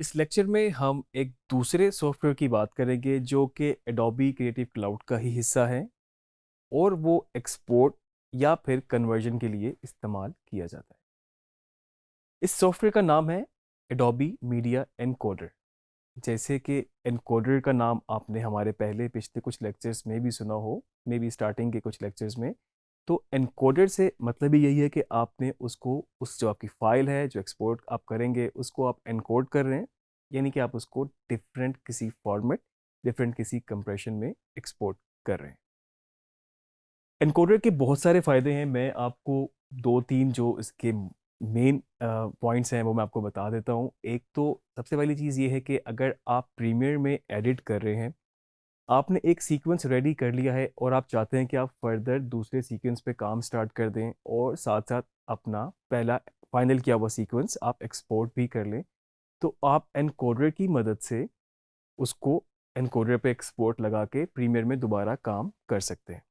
इस लेक्चर में हम एक दूसरे सॉफ्टवेयर की बात करेंगे जो कि एडोबी क्रिएटिव क्लाउड का ही हिस्सा है और वो एक्सपोर्ट या फिर कन्वर्जन के लिए इस्तेमाल किया जाता है। इस सॉफ्टवेयर का नाम है एडोबी मीडिया एनकोडर। जैसे कि एनकोडर का नाम आपने हमारे पहले पिछले कुछ लेक्चर्स में भी सुना हो, मे बी स्टार्टिंग के कुछ लेक्चर्स में। तो एनकोडर से मतलब ही यही है कि आपने उसको, उस जो आपकी फाइल है जो एक्सपोर्ट आप करेंगे उसको आप एनकोड कर रहे हैं, यानी कि आप उसको डिफरेंट किसी फॉर्मेट, डिफरेंट किसी कंप्रेशन में एक्सपोर्ट कर रहे हैं। एनकोडर के बहुत सारे फ़ायदे हैं। मैं आपको दो तीन जो इसके मेन पॉइंट्स हैं वो मैं आपको बता देता हूँ। एक तो सबसे पहली चीज़ ये है कि अगर आप प्रीमियर में एडिट कर रहे हैं, आपने एक सीक्वेंस रेडी कर लिया है और आप चाहते हैं कि आप फर्दर दूसरे सीक्वेंस पे काम स्टार्ट कर दें और साथ साथ अपना पहला फाइनल किया हुआ सीक्वेंस आप एक्सपोर्ट भी कर लें, तो आप एनकोडर की मदद से उसको एनकोडर पे एक्सपोर्ट लगा के प्रीमियर में दोबारा काम कर सकते हैं।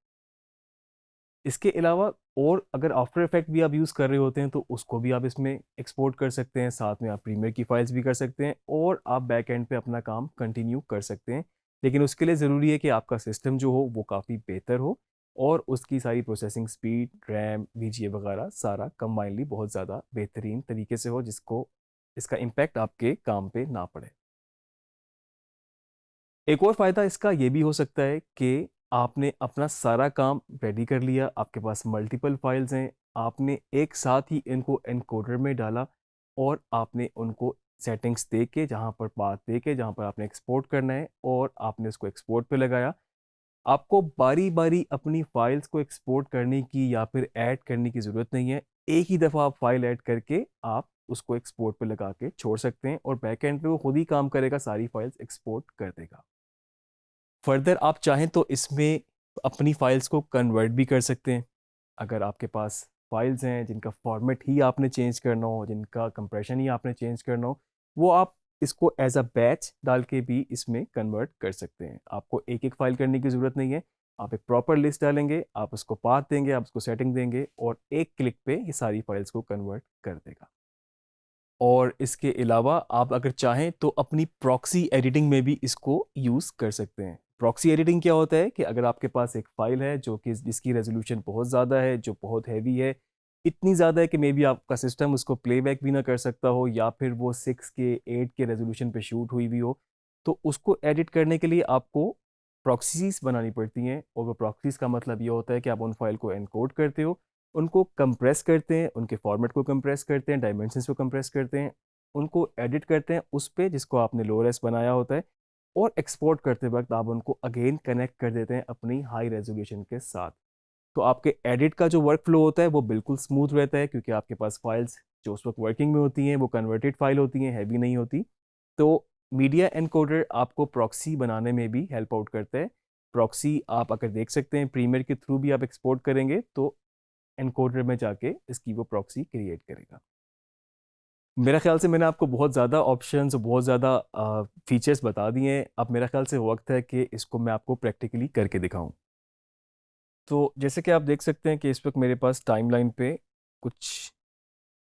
इसके अलावा और अगर आफ्टर इफेक्ट भी आप यूज़ कर रहे होते हैं तो उसको भी आप इसमें एक्सपोर्ट कर सकते हैं, साथ में आप प्रीमियर की फाइल्स भी कर सकते हैं और आप बैक एंड पे अपना काम कंटिन्यू कर सकते हैं। लेकिन उसके लिए ज़रूरी है कि आपका सिस्टम जो हो वो काफ़ी बेहतर हो और उसकी सारी प्रोसेसिंग स्पीड, रैम, वीजीए वगैरह सारा कंबाइनली बहुत ज़्यादा बेहतरीन तरीके से हो, जिसको इसका इम्पैक्ट आपके काम पे ना पड़े। एक और फ़ायदा इसका ये भी हो सकता है कि आपने अपना सारा काम रेडी कर लिया, आपके पास मल्टीपल फाइल्स हैं, आपने एक साथ ही इनको एनकोडर में डाला और आपने उनको सेटिंग्स दे के, जहाँ पर पाथ दे के, जहाँ पर आपने एक्सपोर्ट करना है और आपने उसको एक्सपोर्ट पे लगाया। आपको बारी-बारी अपनी फाइल्स को एक्सपोर्ट करने की या फिर ऐड करने की ज़रूरत नहीं है। एक ही दफ़ा आप फाइल ऐड करके आप उसको एक्सपोर्ट पे लगा के छोड़ सकते हैं और बैक एंड पे वो खुद ही काम करेगा, सारी फाइल्स एक्सपोर्ट कर देगा। फर्दर आप चाहें तो इसमें अपनी फाइल्स को कन्वर्ट भी कर सकते हैं। अगर आपके पास फाइल्स हैं जिनका फॉर्मेट ही आपने चेंज करना हो, जिनका कंप्रेशन ही आपने चेंज करना हो, वो आप इसको एज अ बैच डाल के भी इसमें कन्वर्ट कर सकते हैं। आपको एक एक फाइल करने की ज़रूरत नहीं है। आप एक प्रॉपर लिस्ट डालेंगे, आप उसको पाथ देंगे, आप उसको सेटिंग देंगे और एक क्लिक पे ये सारी फाइल्स को कन्वर्ट कर देगा। और इसके अलावा आप अगर चाहें तो अपनी प्रॉक्सी एडिटिंग में भी इसको यूज़ कर सकते हैं। प्रॉक्सी एडिटिंग क्या होता है कि अगर आपके पास एक फ़ाइल है जो कि जिसकी रेज़ोल्यूशन बहुत ज़्यादा है, जो बहुत हेवी है, इतनी ज़्यादा है कि मे बी आपका सिस्टम उसको प्लेबैक भी ना कर सकता हो या फिर वो 6 के 8 के रेज़ोल्यूशन पे शूट हुई हुई हो, तो उसको एडिट करने के लिए आपको प्रॉक्सीज़ बनानी पड़ती हैं और वो प्रॉक्सीज़ का मतलब ये होता है कि आप उन फ़ाइल को एन्कोड करते हो, उनको कंप्रेस करते हैं, उनके फॉर्मेट को कंप्रेस करते हैं, डायमेंशंस को कंप्रेस करते हैं, उनको एडिट करते हैं उस पे जिसको आपने लो रेस बनाया होता है और एक्सपोर्ट करते वक्त आप उनको अगेन कनेक्ट कर देते हैं अपनी हाई रेजोल्यूशन के साथ। तो आपके एडिट का जो वर्क फ्लो होता है वो बिल्कुल स्मूथ रहता है, क्योंकि आपके पास फाइल्स जो उस वक्त वर्किंग में होती हैं वो कन्वर्टेड फाइल होती हैं, हैवी नहीं होती। तो मीडिया एनकोडर आपको प्रॉक्सी बनाने में भी हेल्प आउट करता है। प्रॉक्सी आप अगर देख सकते हैं प्रीमियर के थ्रू भी आप एक्सपोर्ट करेंगे तो एनकोडर में जाके इसकी वो प्रॉक्सी क्रिएट करेगा। मेरा ख्याल से मैंने आपको बहुत ज़्यादा ऑप्शंस, बहुत ज़्यादा फीचर्स बता दिए हैं। अब मेरा ख्याल से वक्त है कि इसको मैं आपको प्रैक्टिकली करके दिखाऊं। तो जैसे कि आप देख सकते हैं कि इस वक्त मेरे पास टाइमलाइन पे कुछ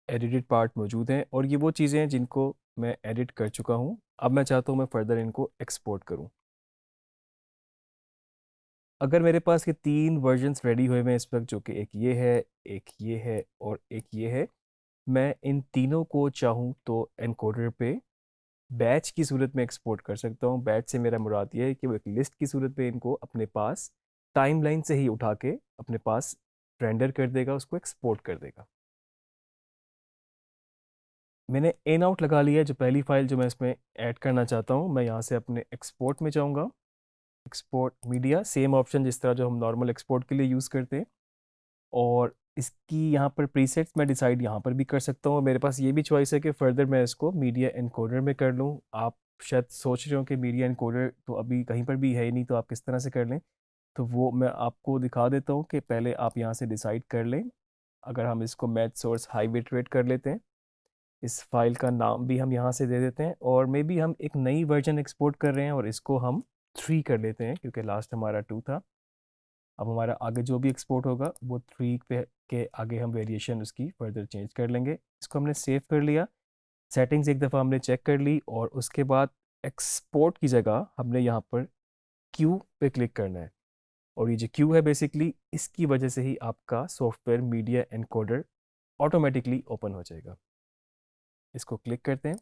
एडिटेड पार्ट मौजूद हैं और ये वो चीज़ें हैं जिनको मैं एडिट कर चुका हूँ। अब मैं चाहता हूँ मैं फर्दर इनको एक्सपोर्ट करूँ। अगर मेरे पास ये तीन वर्जन्स रेडी हुए हैं इस वक्त, जो कि एक ये है, एक ये है और एक ये है, मैं इन तीनों को चाहूँ तो एनकोडर पे बैच की सूरत में एक्सपोर्ट कर सकता हूँ। बैच से मेरा मुराद ये है कि वो एक लिस्ट की सूरत में इनको अपने पास टाइमलाइन से ही उठा के अपने पास रेंडर कर देगा, उसको एक्सपोर्ट कर देगा। मैंने इन आउट लगा लिया है। जो पहली फाइल जो मैं इसमें ऐड करना चाहता हूँ, मैं यहाँ से अपने एक्सपोर्ट में जाऊँगा, एक्सपोर्ट मीडिया, सेम ऑप्शन जिस तरह जो हम नॉर्मल एक्सपोर्ट के लिए यूज़ करते हैं। और इसकी यहाँ पर प्रीसेट्स मैं डिसाइड यहाँ पर भी कर सकता हूँ। मेरे पास ये भी चॉइस है कि फर्दर मैं इसको मीडिया एनकोडर में कर लूँ। आप शायद सोच रहे हो कि मीडिया एनकोडर तो अभी कहीं पर भी है ही नहीं, तो आप किस तरह से कर लें। तो वो मैं आपको दिखा देता हूँ कि पहले आप यहाँ से डिसाइड कर लें। अगर हम इसको math source high bit rate कर लेते हैं, इस फाइल का नाम भी हम यहाँ से दे देते हैं और मे बी हम एक नई वर्जन एक्सपोर्ट कर रहे हैं और इसको हम 3 कर लेते हैं क्योंकि लास्ट हमारा 2 था। अब हमारा आगे जो भी एक्सपोर्ट होगा वो 3 पे के आगे हम वेरिएशन उसकी फर्दर चेंज कर लेंगे। इसको हमने सेव कर लिया। सेटिंग्स एक दफ़ा हमने चेक कर ली और उसके बाद एक्सपोर्ट की जगह हमने यहाँ पर क्यू पे क्लिक करना है। और ये जो क्यू है बेसिकली इसकी वजह से ही आपका software media encoder automatically open हो जाएगा। इसको क्लिक करते हैं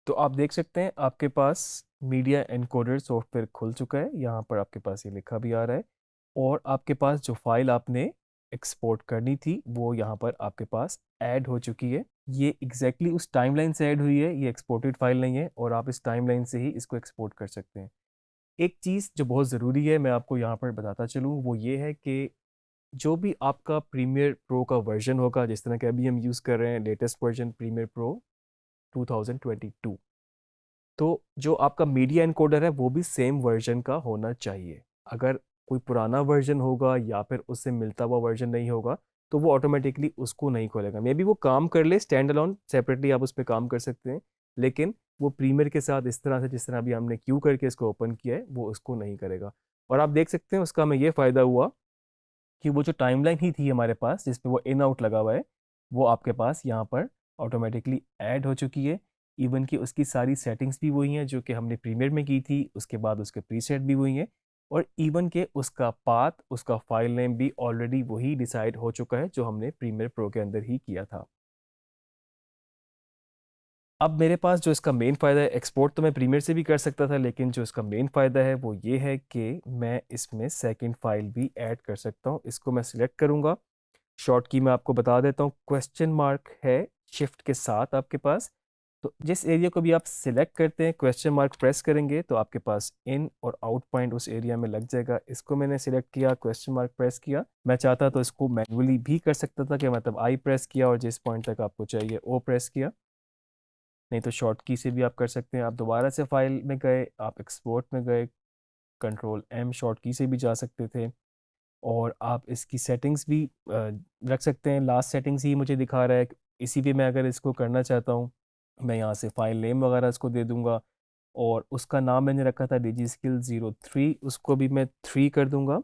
तो आप देख सकते हैं आपके पास मीडिया एनकोडर सॉफ्टवेयर खुल चुका है। यहाँ पर आपके पास ये लिखा भी आ रहा है और आपके पास जो फाइल आपने एक्सपोर्ट करनी थी वो यहाँ पर आपके पास ऐड हो चुकी है। ये एग्जैक्टली उस टाइमलाइन से ऐड हुई है, ये एक्सपोर्टेड फाइल नहीं है और आप इस टाइमलाइन से ही इसको एक्सपोर्ट कर सकते हैं। एक चीज़ जो बहुत ज़रूरी है मैं आपको यहाँ पर बताता चलूँ वो ये है कि जो भी आपका प्रीमियर प्रो का वर्जन होगा, जिस तरह के अभी हम यूज़ कर रहे हैं लेटेस्ट वर्जन प्रीमियर प्रो 2022, तो जो आपका मीडिया एनकोडर है वो भी सेम वर्जन का होना चाहिए। अगर कोई पुराना वर्जन होगा या फिर उससे मिलता हुआ वर्जन नहीं होगा तो वो ऑटोमेटिकली उसको नहीं खोलेगा। मे बी वो काम कर ले स्टैंड अलोन सेपरेटली, आप उस पर काम कर सकते हैं, लेकिन वो प्रीमियर के साथ इस तरह से जिस तरह अभी हमने क्यू करके इसको ओपन किया है वो उसको नहीं करेगा। और आप देख सकते हैं उसका हमें ये फ़ायदा हुआ कि वो जो टाइमलाइन ही थी हमारे पास जिस पे वो इन आउट लगा हुआ है वो आपके पास यहाँ पर ऑटोमेटिकली ऐड हो चुकी है। इवन कि उसकी सारी सेटिंग्स भी वही हैं जो कि हमने प्रीमियर में की थी, उसके बाद उसके प्रीसेट भी वही हैं और इवन के उसका पाथ, उसका फाइल नेम भी ऑलरेडी वही डिसाइड हो चुका है जो हमने प्रीमियर प्रो के अंदर ही किया था। अब मेरे पास जो इसका मेन फ़ायदा है, एक्सपोर्ट तो मैं प्रीमियर से भी कर सकता था, लेकिन जो इसका मेन फ़ायदा है वो ये है कि मैं इसमें सेकंड फाइल भी ऐड कर सकता हूँ। इसको मैं सिलेक्ट करूँगा, शॉर्ट की मैं आपको बता देता हूँ, क्वेश्चन मार्क है शिफ्ट के साथ आपके पास। तो जिस एरिया को भी आप सिलेक्ट करते हैं क्वेश्चन मार्क प्रेस करेंगे तो आपके पास इन और आउट पॉइंट उस एरिया में लग जाएगा। इसको मैंने सिलेक्ट किया, क्वेश्चन मार्क प्रेस किया। मैं चाहता तो इसको मैनुअली भी कर सकता था कि मतलब आई प्रेस किया और जिस पॉइंट तक आपको चाहिए ओ प्रेस किया, नहीं तो शॉर्ट की से भी आप कर सकते हैं। आप दोबारा से फाइल में गए, आप एक्सपोर्ट में गए, कंट्रोल एम शॉर्ट की से भी जा सकते थे और आप इसकी सेटिंग्स भी रख सकते हैं। लास्ट सेटिंग्स ही मुझे दिखा रहा है, इसी पे मैं अगर इसको करना चाहता हूँ मैं यहाँ से फाइल नेम वगैरह इसको दे दूंगा और उसका नाम मैंने रखा था डिजिस्किल 03, उसको भी मैं 3 कर दूंगा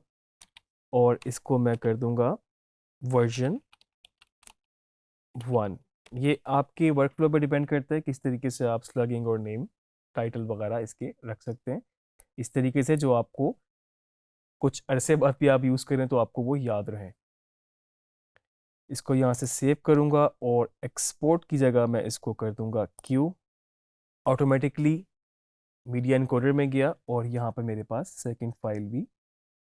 और इसको मैं कर दूंगा वर्जन 1। ये आपके वर्कफ्लो पे डिपेंड करता है किस तरीके से आप स्लगिंग और नेम टाइटल वगैरह इसके रख सकते हैं, इस तरीके से जो आपको कुछ अरसे बाद भी आप यूज़ करें तो आपको वो याद रहे। इसको यहाँ से सेव करूँगा और एक्सपोर्ट की जगह मैं इसको कर दूँगा क्यू। ऑटोमेटिकली मीडिया एनकोडर में गया और यहाँ पर मेरे पास सेकंड फाइल भी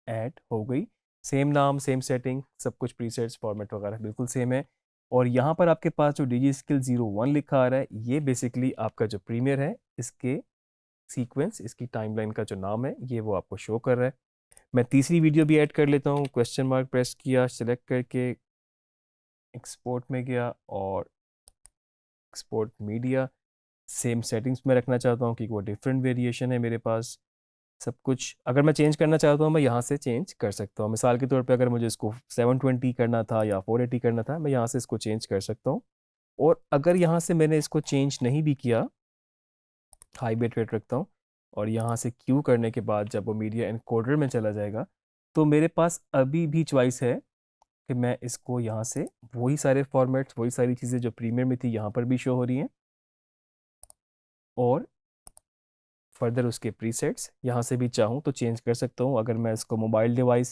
ऐड हो गई। सेम नाम, सेम सेटिंग, सब कुछ प्रीसेट्स फॉर्मेट वगैरह बिल्कुल सेम है। और यहाँ पर आपके पास जो डिजिस्किल 01 लिखा आ रहा है ये बेसिकली आपका जो प्रीमियर है इसके सीक्वेंस, इसकी टाइमलाइन का जो नाम है ये वो आपको शो कर रहा है। मैं तीसरी वीडियो भी ऐड कर लेता हूँ, क्वेश्चन मार्क प्रेस किया, सिलेक्ट करके एक्सपोर्ट में गया और एक्सपोर्ट मीडिया, सेम सेटिंग्स में रखना चाहता हूँ कि वो डिफरेंट वेरिएशन है मेरे पास। सब कुछ अगर मैं चेंज करना चाहता हूँ मैं यहाँ से चेंज कर सकता हूँ। मिसाल के तौर पे अगर मुझे इसको 720 करना था या 480 करना था मैं यहाँ से इसको चेंज कर सकता हूँ। और अगर यहाँ से मैंने इसको चेंज नहीं भी किया, हाई बिट रेट रखता हूँ और यहाँ से क्यू करने के बाद जब वो मीडिया एनकोडर में चला जाएगा तो मेरे पास अभी भी चॉइस है कि मैं इसको यहाँ से वही सारे फॉर्मेट्स, वही सारी चीज़ें जो प्रीमियर में थी यहाँ पर भी शो हो रही हैं और फर्दर उसके प्रीसेट्स यहाँ से भी चाहूँ तो चेंज कर सकता हूँ। अगर मैं इसको मोबाइल डिवाइस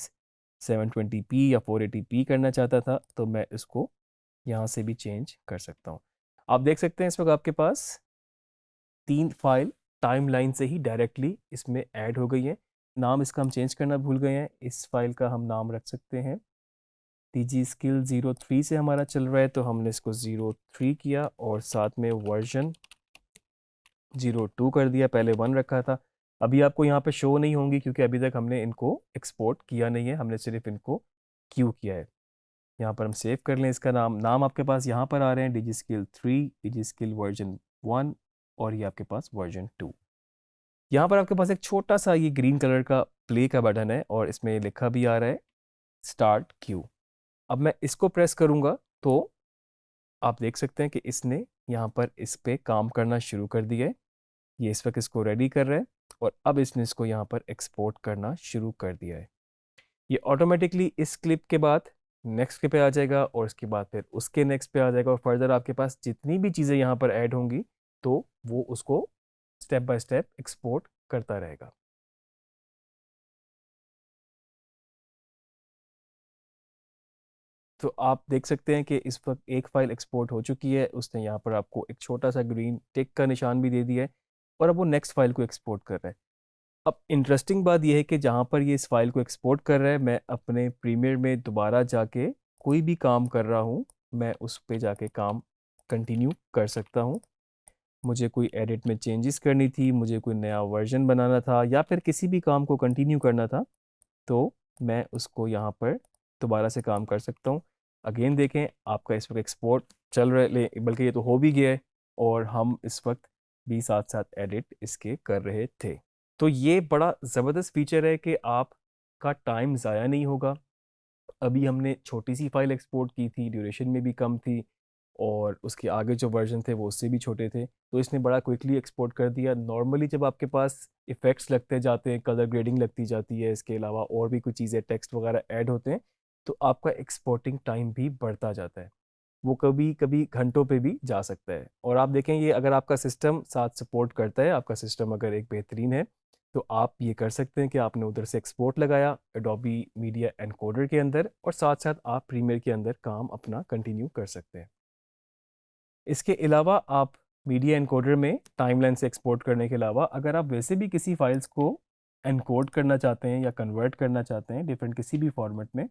720p या 480p करना चाहता था तो मैं इसको यहाँ से भी चेंज कर सकता हूँ। आप देख सकते हैं इस वक्त आपके पास 3 फाइल टाइमलाइन से ही डायरेक्टली इसमें ऐड हो गई है। नाम इसका हम चेंज करना भूल गए हैं, इस फाइल का हम नाम रख सकते हैं डिजिस्किल 03 से हमारा चल रहा है तो हमने इसको 03 किया और साथ में वर्जन 02 कर दिया, पहले 1 रखा था। अभी आपको यहाँ पे शो नहीं होंगी क्योंकि अभी तक हमने इनको एक्सपोर्ट किया नहीं है, हमने सिर्फ इनको क्यू किया है। यहाँ पर हम सेव कर लें, इसका नाम आपके पास यहाँ पर आ रहे हैं डिजिस्किल 3, डिजिस्किल वर्जन 1 और ये आपके पास वर्जन 2। यहाँ पर आपके पास एक छोटा सा ये ग्रीन कलर का प्ले का बटन है और इसमें लिखा भी आ रहा है स्टार्ट क्यू। अब मैं इसको प्रेस करूँगा तो आप देख सकते हैं कि इसने यहाँ पर इस पे काम करना शुरू कर दिया है। ये इस वक्त इसको रेडी कर रहा है और अब इसने इसको यहाँ पर एक्सपोर्ट करना शुरू कर दिया है। ये ऑटोमेटिकली इस क्लिप के बाद नेक्स्ट के पे आ जाएगा और उसके बाद फिर उसके नेक्स्ट पे आ जाएगा और फर्दर आपके पास जितनी भी चीज़ें यहाँ पर ऐड होंगी तो वो उसको स्टेप बाय स्टेप एक्सपोर्ट करता रहेगा। तो आप देख सकते हैं कि इस वक्त एक फ़ाइल एक्सपोर्ट हो चुकी है, उसने यहाँ पर आपको एक छोटा सा ग्रीन टिक का निशान भी दे दिया है और अब वो नेक्स्ट फ़ाइल को एक्सपोर्ट कर रहा है। अब इंटरेस्टिंग बात यह है कि जहाँ पर ये इस फाइल को एक्सपोर्ट कर रहा है, मैं अपने प्रीमियर में दोबारा जाके कोई भी काम कर रहा हूँ, मैं उस पे जाके काम कंटिन्यू कर सकता हूँ। मुझे कोई एडिट में चेंजेस करनी थी, मुझे कोई नया वर्जन बनाना था या फिर किसी भी काम को कंटिन्यू करना था, तो मैं उसको यहाँ पर दोबारा से काम कर सकता हूँ। अगेन देखें, आपका इस वक्त एक्सपोर्ट चल रहा है, बल्कि ये तो हो भी गया है और हम इस वक्त भी साथ साथ एडिट इसके कर रहे थे। तो ये बड़ा ज़बरदस्त फीचर है कि आपका टाइम ज़ाया नहीं होगा। अभी हमने छोटी सी फाइल एक्सपोर्ट की थी, ड्यूरेशन में भी कम थी और उसके आगे जो वर्जन थे वो उससे भी छोटे थे, तो इसने बड़ा क्विकली एक्सपोर्ट कर दिया। नॉर्मली जब आपके पास इफ़ेक्ट्स लगते जाते हैं, कलर ग्रेडिंग लगती जाती है, इसके अलावा और भी कुछ चीज़ें, टेक्स्ट वगैरह ऐड होते हैं, तो आपका एक्सपोर्टिंग टाइम भी बढ़ता जाता है। वो कभी कभी घंटों पे भी जा सकता है। और आप देखें, ये अगर आपका सिस्टम साथ सपोर्ट करता है, आपका सिस्टम अगर एक बेहतरीन है, तो आप ये कर सकते हैं कि आपने उधर से एक्सपोर्ट लगाया एडोबी मीडिया एनकोडर के अंदर और साथ साथ आप प्रीमियर के अंदर काम अपना कंटिन्यू कर सकते हैं। इसके अलावा आप मीडिया एनकोडर में टाइमलाइन से एक्सपोर्ट करने के अलावा अगर आप वैसे भी किसी फाइल्स को एनकोड करना चाहते हैं या कन्वर्ट करना चाहते हैं डिफरेंट किसी भी फॉर्मेट में,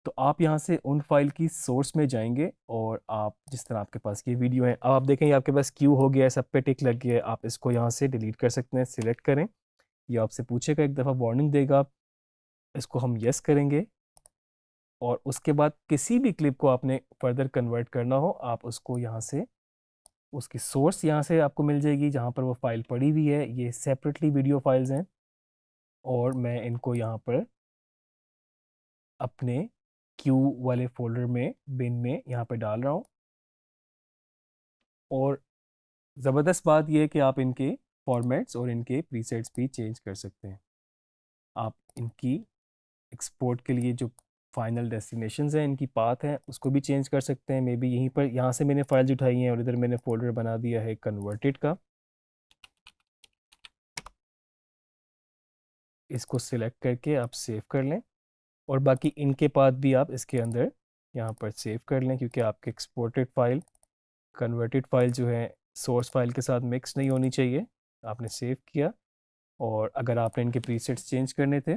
तो आप यहाँ से उन फाइल की सोर्स में जाएंगे और आप जिस तरह आपके पास ये वीडियो है, अब आप देखेंगे आपके पास क्यू हो गया है, सब पे टिक लग गया है, आप इसको यहाँ से डिलीट कर सकते हैं। सिलेक्ट करें, ये आपसे पूछेगा, एक दफ़ा वार्निंग देगा, इसको हम यस करेंगे और उसके बाद किसी भी क्लिप को आपने फर्दर कन्वर्ट करना हो, आप उसको यहाँ से उसकी सोर्स यहाँ से आपको मिल जाएगी जहाँ पर वो फाइल पड़ी हुई है। ये सेपरेटली वीडियो फाइल्स हैं और मैं इनको यहाँ पर अपने क्यू वाले फोल्डर में बिन में यहाँ पे डाल रहा हूँ। और ज़बरदस्त बात यह है कि आप इनके फॉर्मेट्स और इनके प्रीसेट्स भी चेंज कर सकते हैं। आप इनकी एक्सपोर्ट के लिए जो फाइनल डेस्टिनेशंस हैं, इनकी पाथ है, उसको भी चेंज कर सकते हैं। मे बी यहीं पर, यहाँ से मैंने फाइल्स उठाई हैं और इधर मैंने फोल्डर बना दिया है कन्वर्टेड का, इसको सिलेक्ट करके आप सेव कर लें और बाकी इनके पाथ भी आप इसके अंदर यहाँ पर सेव कर लें, क्योंकि आपके एक्सपोर्टेड फाइल कन्वर्टेड फाइल जो है सोर्स फाइल के साथ मिक्स नहीं होनी चाहिए। आपने सेव किया और अगर आपने इनके प्रीसेट्स चेंज करने थे,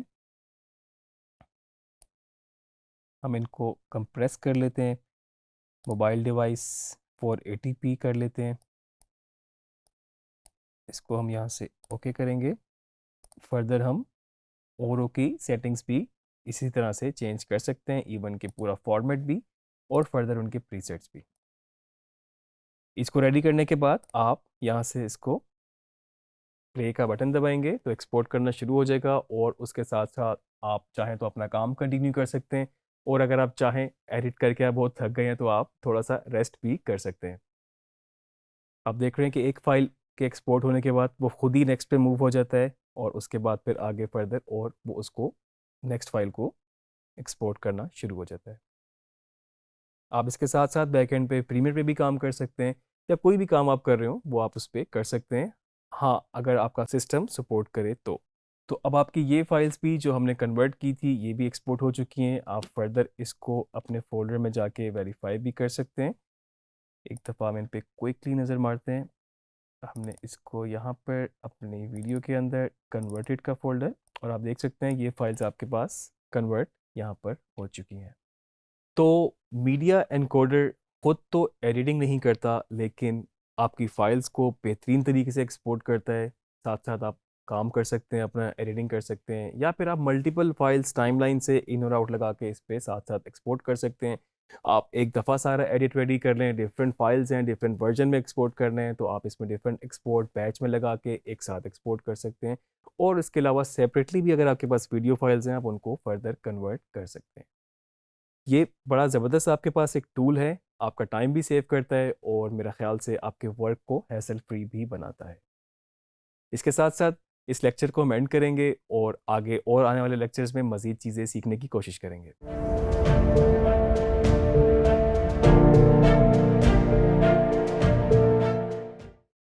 हम इनको कंप्रेस कर लेते हैं, मोबाइल डिवाइस 480p कर लेते हैं, इसको हम यहाँ से ओके करेंगे। फर्दर हम ओरो की सेटिंग्स भी इसी तरह से चेंज कर सकते हैं, इवन के पूरा फॉर्मेट भी और फर्दर उनके प्रीसेट्स भी। इसको रेडी करने के बाद आप यहाँ से इसको प्ले का बटन दबाएंगे तो एक्सपोर्ट करना शुरू हो जाएगा और उसके साथ साथ आप चाहें तो अपना काम कंटिन्यू कर सकते हैं और अगर आप चाहें एडिट करके आप बहुत थक गए हैं तो आप थोड़ा सा रेस्ट भी कर सकते हैं। आप देख रहे हैं कि एक फाइल के एक्सपोर्ट होने के बाद वो खुद ही नेक्स्ट पे मूव हो जाता है और उसके बाद फिर आगे फर्दर और वो उसको नेक्स्ट फाइल को एक्सपोर्ट करना शुरू हो जाता है। आप इसके साथ साथ बैकएंड पे प्रीमियर पे भी काम कर सकते हैं या कोई भी काम आप कर रहे हो वो आप उस पर कर सकते हैं, हाँ अगर आपका सिस्टम सपोर्ट करे तो अब आपकी ये फाइल्स भी जो हमने कन्वर्ट की थी ये भी एक्सपोर्ट हो चुकी हैं। आप फर्दर इसको अपने फोल्डर में जाके वेरीफाई भी कर सकते हैं। एक दफ़ा हम इन पे क्विकली नज़र मारते हैं, हमने इसको यहाँ पर अपनी वीडियो के अंदर कन्वर्टेड का फोल्डर और आप देख सकते हैं ये फाइल्स आपके पास कन्वर्ट यहाँ पर हो चुकी हैं। तो मीडिया एनकोडर खुद तो एडिटिंग नहीं करता लेकिन आपकी फ़ाइल्स को बेहतरीन तरीके से एक्सपोर्ट करता है। साथ साथ आप काम कर सकते हैं, अपना एडिटिंग कर सकते हैं या फिर आप मल्टीपल फाइल्स टाइमलाइन से इन और आउट लगा के इस पे साथ साथ एक्सपोर्ट कर सकते हैं। आप एक दफ़ा सारा एडिट रेडी कर लें, डिफरेंट फाइल्स हैं, डिफरेंट वर्जन में एक्सपोर्ट करने हैं तो आप इसमें डिफरेंट एक्सपोर्ट बैच में लगा के एक साथ एक्सपोर्ट कर सकते हैं और इसके अलावा सेपरेटली भी अगर आपके पास वीडियो फाइल्स हैं आप उनको फर्दर कन्वर्ट कर सकते हैं। ये बड़ा ज़बरदस्त आपके पास एक टूल है, आपका टाइम भी सेव करता है और मेरा ख्याल से आपके वर्क को हैसल फ्री भी बनाता है। इसके साथ साथ इस लेक्चर को हम एंड करेंगे और आगे और आने वाले लेक्चर्स में मज़ीद चीज़ें सीखने की कोशिश करेंगे।